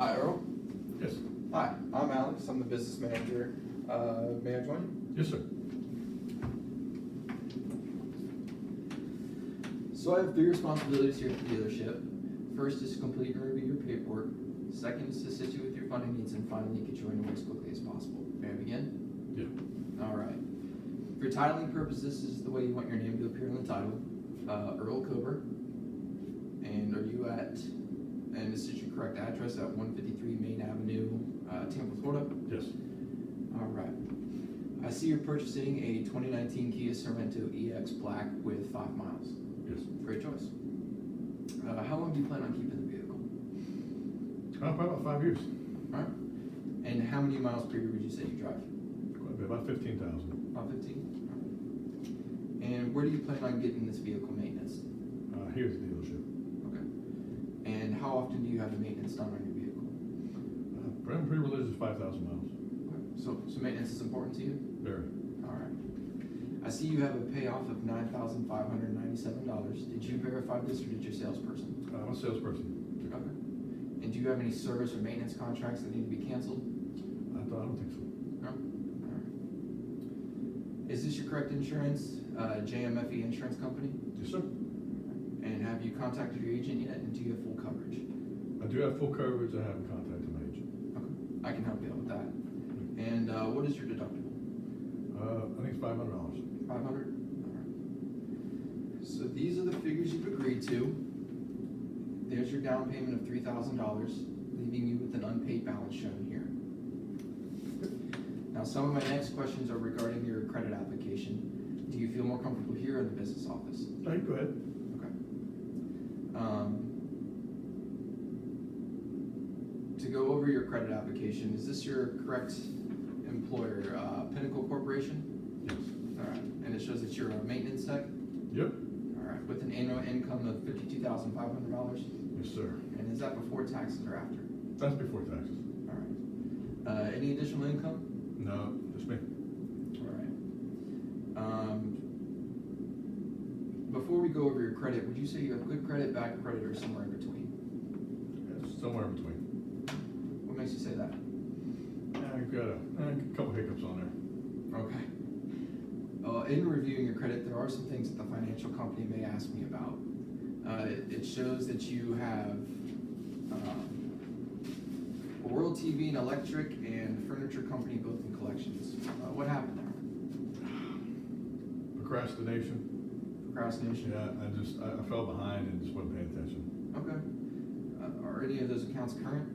Hi, Earl. Yes. Hi, I'm Alex. I'm the business manager. May I join Yes, sir. you? So I have 3 responsibilities here at the dealership. First is to complete and review your paperwork. Second is to assist you with your funding needs, and finally get you underway as quickly as possible. May I begin? Yeah. All right. For titling purposes, this is the way you want your name to appear in the title. Earl Kober. And are you at, and this is your correct address, at 153 Main Avenue, Tampa, Florida? Yes. All right. I see you're purchasing a 2019 Kia Sorento EX Black with 5 miles. Yes. Great choice. How long do you plan on keeping the vehicle? Probably about 5 years. All right. And how many miles per year would you say you drive? Quite a bit, about 15,000. About 15? All right. And where do you plan on getting this vehicle maintenance? Here's the dealership. Okay. And how often do you have the maintenance done on your vehicle? I'm pretty religious, 5,000 miles. Okay. So maintenance is important to you? Very. All right. I see you have a payoff of $9,597. Did you verify this, or did your salesperson? I'm a salesperson. Okay. And do you have any service or maintenance contracts that need to be canceled? I don't think so. No? All right. Is this your correct insurance, JMFE Insurance Company? Yes, sir. And have you contacted your agent yet, and do you have full coverage? I do have full coverage. I haven't contacted my agent. Okay. I can help you out with that. And what is your deductible? I think it's $500. 500? All right. So these are the figures you've agreed to. There's your down payment of $3,000, leaving you with an unpaid balance shown here. Now, some of my next questions are regarding your credit application. Do you feel more comfortable here or in the business office? Hey, go ahead. Okay. To go over your credit application, is this your correct employer, Pinnacle Corporation? Yes. All right. And it shows that you're a maintenance tech? Yep. All right. With an annual income of $52,500? Yes, sir. And is that before taxes or after? That's before taxes. All right. Any additional income? No, just me. All right. Before we go over your credit, would you say you have good credit, bad credit, or somewhere in between? It's somewhere in between. What makes you say that? I've got a couple hiccups on there. Okay. In reviewing your credit, there are some things that the financial company may ask me about. It shows that you have World TV and Electric and Furniture Company both in collections. What happened there? Procrastination. Procrastination? Yeah, I fell behind and just wasn't paying attention. Okay. Are any of those accounts current?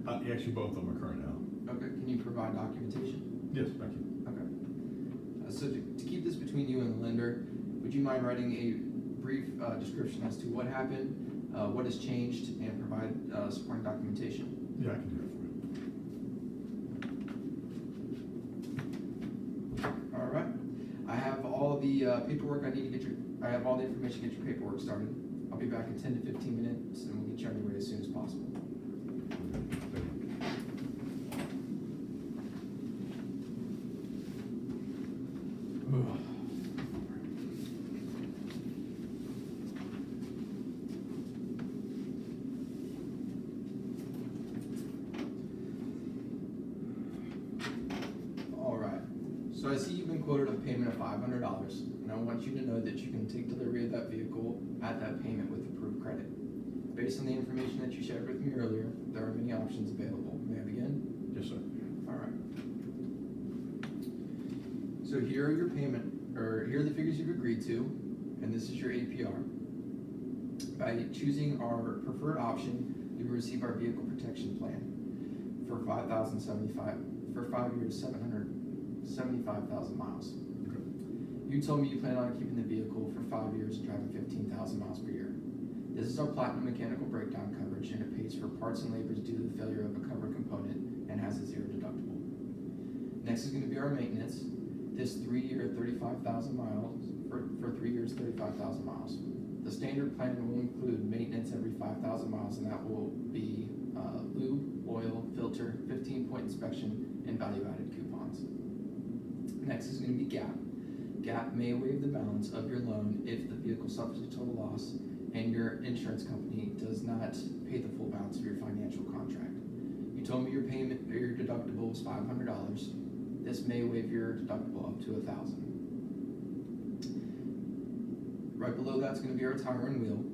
Actually, both of them are current now. Okay. Can you provide documentation? Yes, thank you. Okay. So to keep this between you and the lender, would you mind writing a brief description as to what happened, what has changed, and provide supporting documentation? Yeah, I can do that for you. All right. I have all the paperwork I need to I have all the information to get your paperwork started. I'll be back in 10 to 15 minutes, and we'll get you underway as soon as possible. Thank you. All right. So I see you've been quoted a payment of $500, and I want you to know that you can take delivery of that vehicle at that payment with approved credit. Based on the information that you shared with me earlier, there are many options available. May I begin? Yes, sir. All right. So here are your here are the figures you've agreed to, and this is your APR. By choosing our preferred option, you will receive our vehicle protection plan for $5,075 for 5 years, 775,000 miles. Okay. You told me you plan on keeping the vehicle for 5 years and driving 15,000 miles per year. This is our platinum mechanical breakdown coverage, and it pays for parts and labors due to the failure of a covered component and has a 0 deductible. Next is going to be our maintenance. This 3-year, 35,000 miles, for 3 years, 35,000 miles. The standard plan will include maintenance every 5,000 miles, and that will be lube, oil, filter, 15-point inspection, and value-added coupons. Next is going to be GAP. GAP may waive the balance of your loan if the vehicle suffers a total loss and your insurance company does not pay the full balance of your financial contract. You told me your payment, or your deductible was $500. This may waive your deductible up to $1,000. Right below that's gonna be our tire and wheel.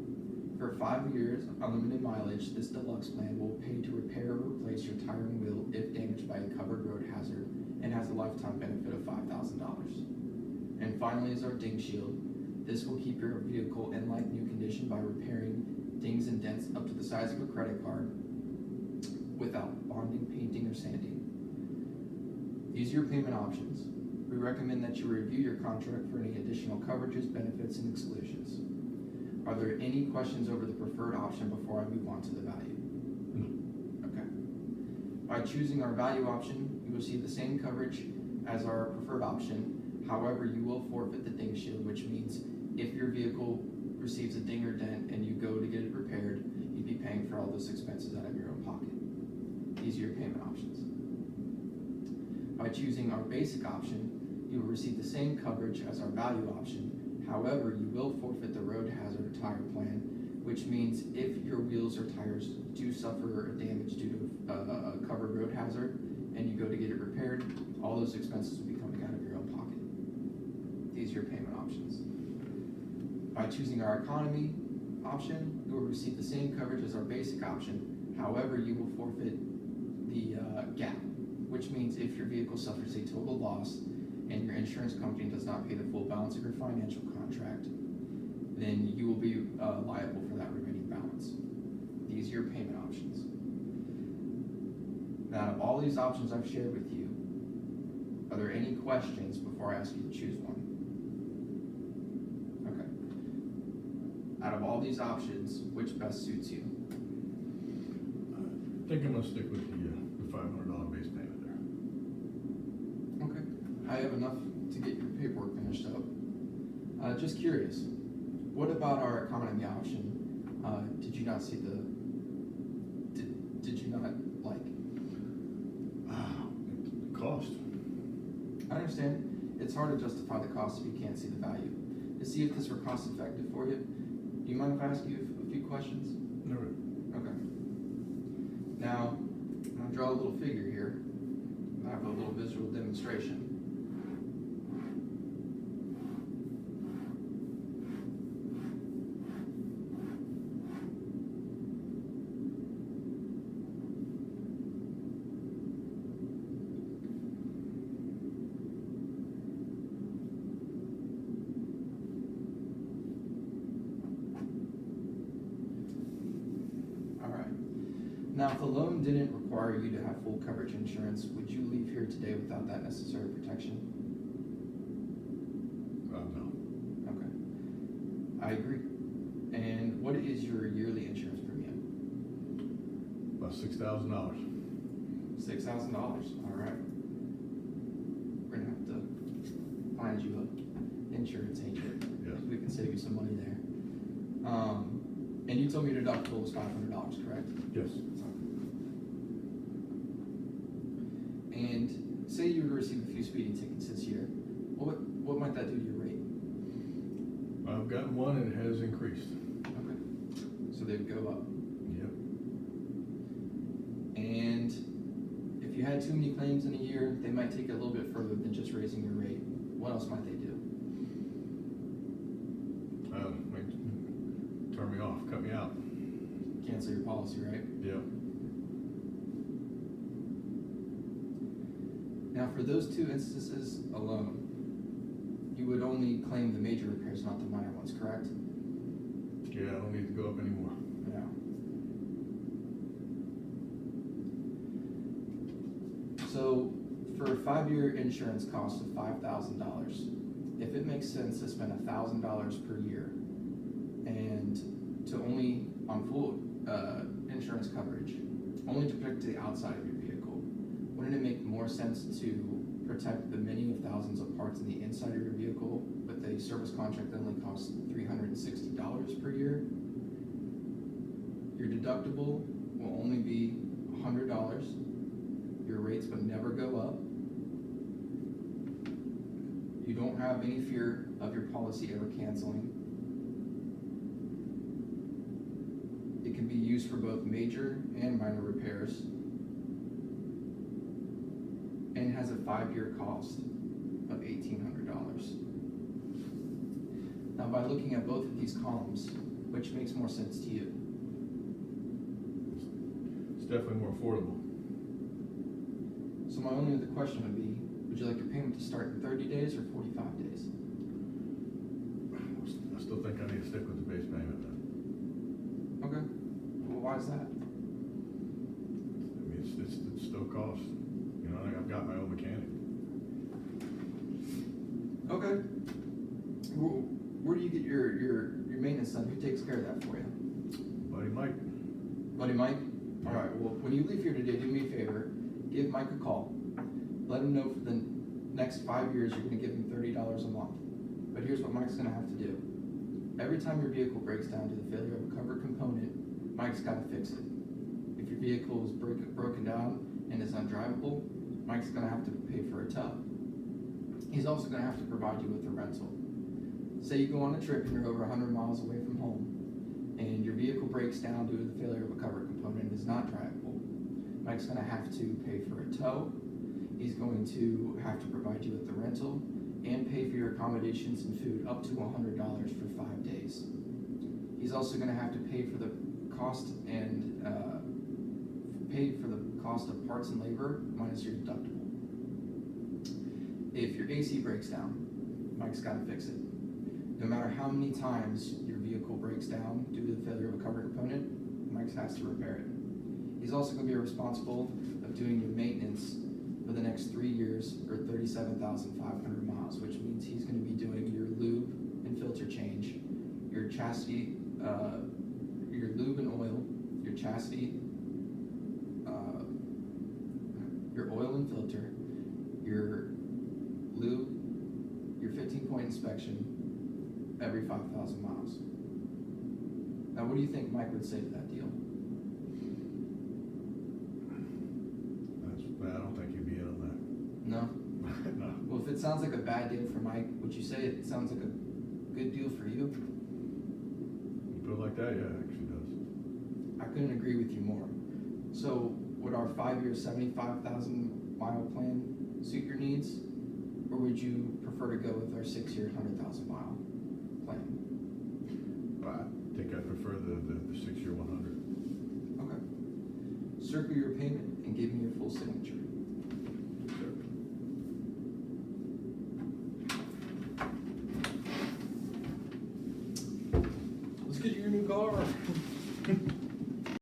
For 5 years, unlimited mileage, this deluxe plan will pay to repair or replace your tire and wheel if damaged by a covered road hazard and has a lifetime benefit of $5,000. And finally is our ding shield. This will keep your vehicle in like new condition by repairing dings and dents up to the size of a credit card without bonding, painting, or sanding. These are your payment options. We recommend that you review your contract for any additional coverages, benefits, and exclusions. Are there any questions over the preferred option before I move on to the value? Okay. By choosing our value option, you will receive the same coverage as our preferred option. However, you will forfeit the ding shield, which means if your vehicle receives a ding or dent and you go to get it repaired, you'd be paying for all those expenses out of your own pocket. These are your payment options. By choosing our basic option, you will receive the same coverage as our value option. However, you will forfeit the road hazard tire plan, which means if your wheels or tires do suffer damage due to a covered road hazard and you go to get it repaired, all those expenses will be coming out of your own pocket. These are your payment options. By choosing our economy option, you will receive the same coverage as our basic option. However, you will forfeit the gap, which means if your vehicle suffers a total loss and your insurance company does not pay the full balance of your financial contract, then you will be liable for that remaining balance. These are your payment options. Now, out of all these options I've shared with you, are there any questions before I ask you to choose one? Okay. Out of all these options, which best suits you? I think I'm gonna stick with the $500 base payment there. Okay. I have enough to get your paperwork finished up. Just curious, what about our economy option? Did you not see the, did you not like? Cost. I understand, it's hard to justify the cost if you can't see the value. To see if this were cost effective for you, do you mind if I ask you a few questions? No. Okay. Now, I'm gonna draw a little figure here. I have a little visual demonstration. Now, if the loan didn't require you to have full coverage insurance, would you leave here today without that necessary protection? No. Okay. I agree. And what is your yearly insurance premium? About $6,000. $6,000. All right. We're gonna have to find you an insurance agent. Yes. We can save you some money there. And you told me your deductible was $500, correct? Yes. And say you were to receive a few speeding tickets this year, what might that do to your rate? I've gotten one and it has increased. Okay, so they would go up. Yep. And if you had too many claims in a year, they might take it a little bit further than just raising your rate. What else might they do? Turn me off, cut me out. Cancel your policy, right? Yep. Now, for those two instances alone, you would only claim the major repairs, not the minor ones, correct? Yeah, I don't need to go up anymore. Yeah. So, for a 5-year insurance cost of $5,000, if it makes sense to spend $1,000 per year and to only, on full insurance coverage, only to protect the outside of your vehicle, wouldn't it make more sense to protect the many of thousands of parts in the inside of your vehicle with a service contract that only costs $360 per year? Your deductible will only be $100. Your rates would never go up. You don't have any fear of your policy ever canceling. It can be used for both major and minor repairs. and has a 5-year cost of $1,800. Now, by looking at both of these columns, which makes more sense to you? It's definitely more affordable. So my only other question would be, would you like your payment to start in 30 days or 45 days? I still think I need to stick with the base payment then. Okay, well, why is that? I mean, it's still cost. You know, I've got my own mechanic. Okay. Where do you get your maintenance done? Who takes care of that for you? Buddy Mike, Buddy Mike? Alright, well, when you leave here today, do me a favor, give Mike a call. Let him know for the next 5 years, you're gonna give him $30 a month. But here's what Mike's gonna have to do. Every time your vehicle breaks down due to the failure of a covered component, Mike's gotta fix it. If your vehicle is broken down and is undrivable, Mike's gonna have to pay for a tow. He's also gonna have to provide you with a rental. Say you go on a trip and you're over 100 miles away from home, and your vehicle breaks down due to the failure of a covered component and is not drivable. Mike's gonna have to pay for a tow. He's going to have to provide you with the rental and pay for your accommodations and food up to $100 for 5 days. He's also gonna have to pay for the cost of parts and labor minus your deductible. If your AC breaks down, Mike's gotta fix it. No matter how many times your vehicle breaks down due to the failure of a covered component, Mike has to repair it. He's also going to be responsible of doing your maintenance for the next 3 years or 37,500 miles, which means he's going to be doing your lube and filter change, your chassis, your lube and oil, your chassis, your oil and filter, your lube, your 15-point inspection, every 5,000 miles. Now, what do you think Mike would say to that deal? I don't think he'd be in on No? that. No. Well, if it sounds like a bad deal for Mike, would you say it sounds like a good deal for you? You put it like that, yeah, it actually does. I couldn't agree with you more. So, would our 5-year, 75,000 mile plan suit your needs? Or would you prefer to go with our 6-year, 100,000 mile plan? But I think I prefer the 6-year 100. Okay. Circle your payment and give me your full signature. Let's get you your new car.